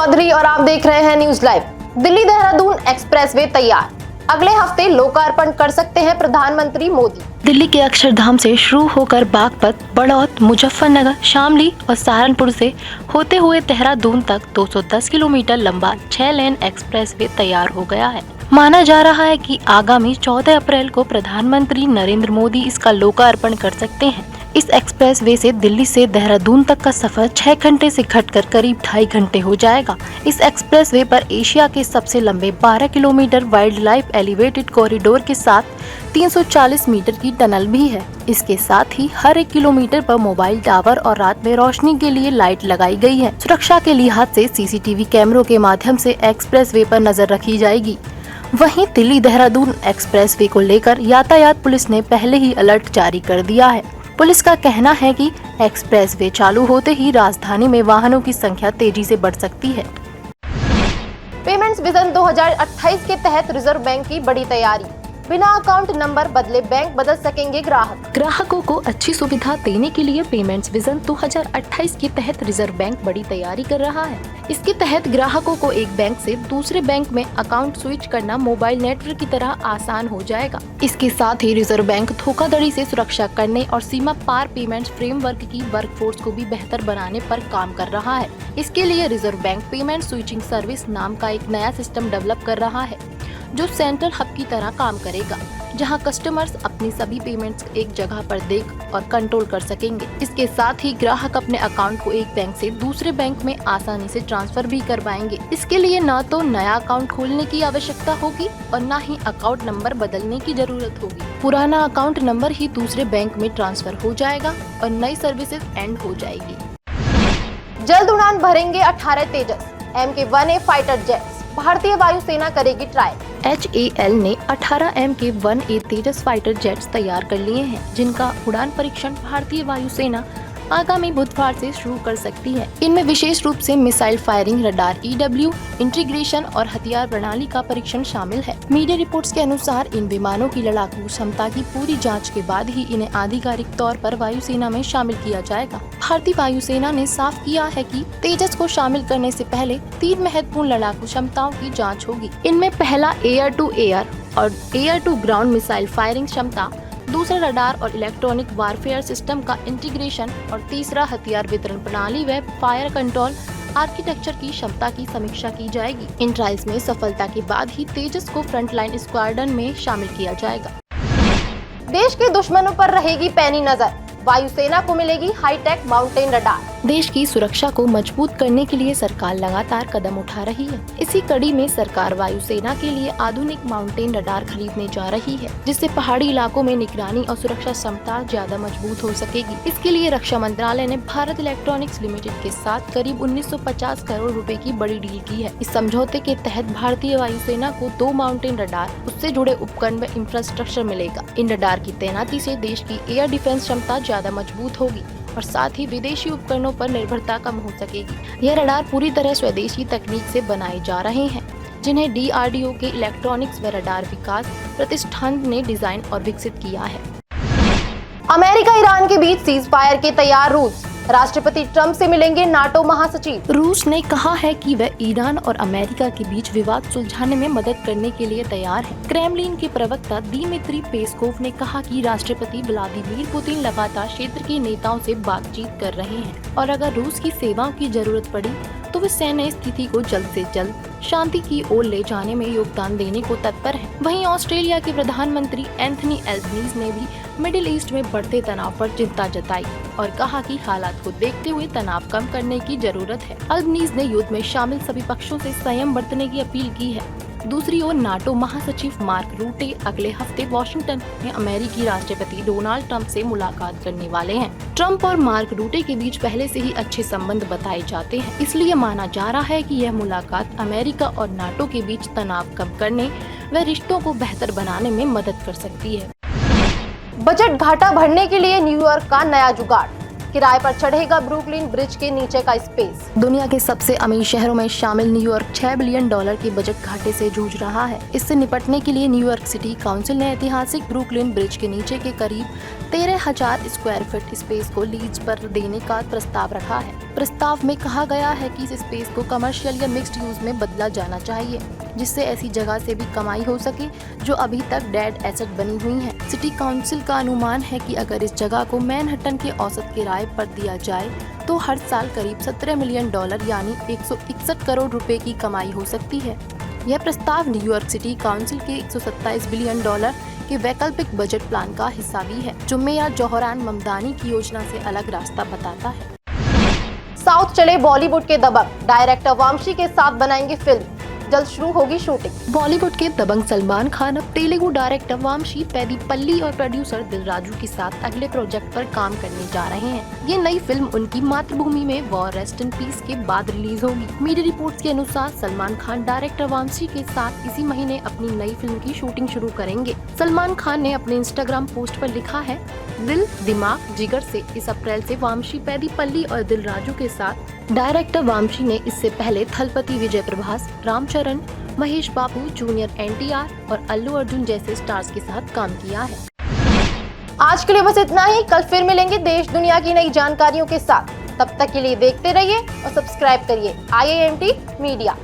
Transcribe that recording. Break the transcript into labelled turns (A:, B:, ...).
A: चौधरी और आप देख रहे हैं news live. Delhi Dehradun expressway तैयार, अगले हफ्ते लोकार्पण कर सकते हैं प्रधानमंत्री मोदी।
B: दिल्ली के अक्षरधाम से शुरू होकर बागपत, बड़ौत, मुजफ्फरनगर, शामली और सहारनपुर से होते हुए देहरादून तक 210 किलोमीटर लंबा 6 लेन एक्सप्रेसवे तैयार हो गया है। माना जा रहा है कि आगामी 14 अप्रैल को प्रधानमंत्री नरेंद्र मोदी इसका लोकार्पण कर सकते हैं। इस एक्सप्रेसवे से दिल्ली से देहरादून तक का सफर 6 घंटे से घटकर करीब 2.5 घंटे हो जाएगा। इस एक्सप्रेसवे पर एशिया के सबसे लंबे 12 kilometre wild life elevated corridor के साथ 340 मीटर की टनल भी है। इसके साथ ही हर 1 किलोमीटर पर मोबाइल टावर और रात में रोशनी के लिए लाइट लगाई गई है। सुरक्षा के लिहाज से सीसीटीवी कैमरों के माध्यम से एक्सप्रेसवे पर नजर रखी जाएगी। वहीं दिल्ली देहरादून एक्सप्रेसवे को लेकर यातायात पुलिस ने पहले ही अलर्ट जारी कर दिया है। पुलिस का कहना है कि एक्सप्रेसवे चालू होते ही राजधानी में वाहनों की संख्या तेजी से बढ़ सकती है।
A: पेमेंट्स विजन 2028 के तहत रिजर्व बैंक की बड़ी तैयारी, बिना अकाउंट नंबर बदले बैंक बदल सकेंगे ग्राहक।
B: ग्राहकों को अच्छी सुविधा देने के लिए पेमेंट्स विजन 2028 के तहत रिजर्व बैंक बड़ी तैयारी कर रहा है। इसके तहत ग्राहकों को एक बैंक से दूसरे बैंक में अकाउंट स्विच करना मोबाइल नेटवर्क की तरह आसान हो जाएगा। इसके साथ ही रिजर्व बैंक धोखाधड़ी से सुरक्षा करने और सीमा पार पेमेंट्स फ्रेमवर्क की वर्कफोर्स को भी बेहतर बनाने पर काम कर रहा है। इसके लिए reserve bank payment switching service नाम का एक नया सिस्टम डेवलप कर रहा है, जो सेंट्रल हब की तरह काम करेगा, जहां कस्टमर्स अपनी सभी पेमेंट्स एक जगह पर देख और कंट्रोल कर सकेंगे। इसके साथ ही ग्राहक अपने अकाउंट को एक बैंक से दूसरे बैंक में आसानी से ट्रांसफर भी कर पाएंगे। इसके लिए न तो नया अकाउंट खोलने की आवश्यकता होगी और न ही अकाउंट नंबर बदलने की जरूरत होगी। पुराना अकाउंट नंबर ही दूसरे बैंक में ट्रांसफर हो जाएगा और नई सर्विसेज एंड हो जाएगी।
A: जल्द उड़ान भरेंगे 18 तेजस MK-1A फाइटर जेट्स, भारतीय वायुसेना करेगी ट्रायल।
B: HAL ने 18 MK-1A तेजस फाइटर जेट्स तैयार कर लिए हैं, जिनका उड़ान परीक्षण भारतीय वायुसेना आगामी बुधवार से शुरू कर सकती है। इनमें विशेष रूप से missile firing, radar, EW integration और हथियार प्रणाली का परीक्षण शामिल है। मीडिया रिपोर्ट्स के अनुसार इन विमानों की लड़ाकू क्षमता की पूरी जांच के बाद ही इन्हें आधिकारिक तौर पर वायुसेना में शामिल किया जाएगा। भारतीय वायुसेना ने साफ किया है कि तेजस को शामिल करने से पहले 3 महत्वपूर्ण लड़ाकू क्षमताओं की जाँच होगी। इनमें पहला एयर टू एयर और air to ground missile firing क्षमता, दूसरा रडार और इलेक्ट्रॉनिक वारफेयर सिस्टम का इंटीग्रेशन और तीसरा हथियार वितरण प्रणाली व फायर कंट्रोल आर्किटेक्चर की क्षमता की समीक्षा की जाएगी। इन ट्रायल्स में सफलता के बाद ही तेजस को फ्रंटलाइन स्क्वाड्रन में शामिल किया जाएगा।
A: देश के दुश्मनों पर रहेगी पैनी नजर, वायुसेना को मिलेगी हाईटेक माउंटेन रडार।
B: देश की सुरक्षा को मजबूत करने के लिए सरकार लगातार कदम उठा रही है। इसी कड़ी में सरकार वायुसेना के लिए आधुनिक माउंटेन रडार खरीदने जा रही है, जिससे पहाड़ी इलाकों में निगरानी और सुरक्षा क्षमता ज्यादा मजबूत हो सकेगी। इसके लिए रक्षा मंत्रालय ने भारत इलेक्ट्रॉनिक्स लिमिटेड के साथ करीब 1950 करोड़ रुपए की बड़ी डील की है। इस समझौते के तहत भारतीय वायुसेना को 2 माउंटेन रडार, उससे जुड़े उपकरण व इंफ्रास्ट्रक्चर मिलेगा। इन रडार की तैनाती से देश की एयर डिफेंस क्षमता ज्यादा मजबूत होगी और साथ ही विदेशी उपकरणों पर निर्भरता कम हो सकेगी। यह रडार पूरी तरह स्वदेशी तकनीक से बनाए जा रहे हैं, जिन्हें DRDO के इलेक्ट्रॉनिक्स व रडार विकास प्रतिष्ठान ने डिजाइन और विकसित किया है।
A: अमेरिका ईरान के बीच सीज फायर के तैयार रूस, राष्ट्रपति ट्रंप से मिलेंगे नाटो महासचिव।
B: रूस ने कहा है कि वह ईरान और अमेरिका के बीच विवाद सुलझाने में मदद करने के लिए तैयार है। क्रेमलिन के प्रवक्ता दिमित्री पेस्कोव ने कहा कि राष्ट्रपति व्लादिमीर पुतिन लगातार क्षेत्र के नेताओं से बातचीत कर रहे हैं और अगर रूस की सेवाओं की जरूरत पड़ी तो वे सैन्य स्थिति को जल्द से जल्द शांति की ओर ले जाने में योगदान देने को तत्पर हैं। वहीं ऑस्ट्रेलिया के प्रधानमंत्री एंथनी एल्बनीज ने भी मिडिल ईस्ट में बढ़ते तनाव पर चिंता जताई और कहा कि हालात को देखते हुए तनाव कम करने की जरूरत है। एल्बनीज ने युद्ध में शामिल सभी पक्षों से संयम बरतने की अपील की है। दूसरी ओर नाटो महासचिव मार्क रूटे अगले हफ्ते वॉशिंगटन में अमेरिकी राष्ट्रपति डोनाल्ड ट्रंप से मुलाकात करने वाले हैं। ट्रंप और मार्क रूटे के बीच पहले से ही अच्छे संबंध बताए जाते हैं, इसलिए माना जा रहा है कि यह मुलाकात अमेरिका और नाटो के बीच तनाव कम करने व रिश्तों को बेहतर बनाने में मदद कर सकती है।
A: बजट घाटा भरने के लिए न्यूयॉर्क का नया जुगाड़, किराए पर चढ़ेगा ब्रुकलिन ब्रिज के नीचे का स्पेस।
B: दुनिया के सबसे अमीर शहरों में शामिल न्यूयॉर्क $6 बिलियन के बजट घाटे से जूझ रहा है। इससे निपटने के लिए न्यूयॉर्क सिटी काउंसिल ने ऐतिहासिक ब्रुकलिन ब्रिज के नीचे के करीब 13,000 स्क्वायर फीट स्पेस को लीज पर देने का प्रस्ताव रखा है। प्रस्ताव में कहा गया है कि इस स्पेस को कमर्शियल या मिक्स्ड यूज में बदला जाना चाहिए, जिससे ऐसी जगह से भी कमाई हो सके जो अभी तक डेड एसेट बनी हुई है। सिटी काउंसिल का अनुमान है कि अगर इस जगह को मैनहट्टन के औसत किराए पर दिया जाए तो हर साल करीब $17 मिलियन यानी 161 करोड़ रुपए की कमाई हो सकती है। यह प्रस्ताव न्यूयॉर्क सिटी काउंसिल के $127 बिलियन के वैकल्पिक बजट प्लान का हिस्सा भी है, जो मेयर जोहरान ममदानी की योजना से अलग रास्ता बताता है।
A: साउथ चले बॉलीवुड के दबंग, डायरेक्टर वामशी के साथ बनाएंगे फिल्म, जल्द शुरू होगी शूटिंग।
B: बॉलीवुड के दबंग सलमान खान अब तेलुगु डायरेक्टर वामशी पेदीपल्ली और प्रोड्यूसर दिलराजू के साथ अगले प्रोजेक्ट पर काम करने जा रहे हैं। ये नई फिल्म उनकी मातृभूमि में वॉर रेस्ट इन पीस के बाद रिलीज होगी। मीडिया रिपोर्ट्स के अनुसार सलमान खान डायरेक्टर वामशी के साथ इसी महीने अपनी नई फिल्म की शूटिंग शुरू करेंगे। सलमान खान ने अपने इंस्टाग्राम पोस्ट पर लिखा है, दिल दिमाग जिगर से इस अप्रैल से वामशी पेदीपल्ली और दिलराजू के साथ। डायरेक्टर वामशी ने इससे पहले थलपति विजय प्रभास, रामचरण, महेश बाबू, जूनियर NTR और अल्लू अर्जुन जैसे स्टार्स के साथ काम किया है।
A: आज के लिए बस इतना ही। कल फिर मिलेंगे देश दुनिया की नई जानकारियों के साथ। तब तक के लिए देखते रहिए और सब्सक्राइब करिए IIMT मीडिया।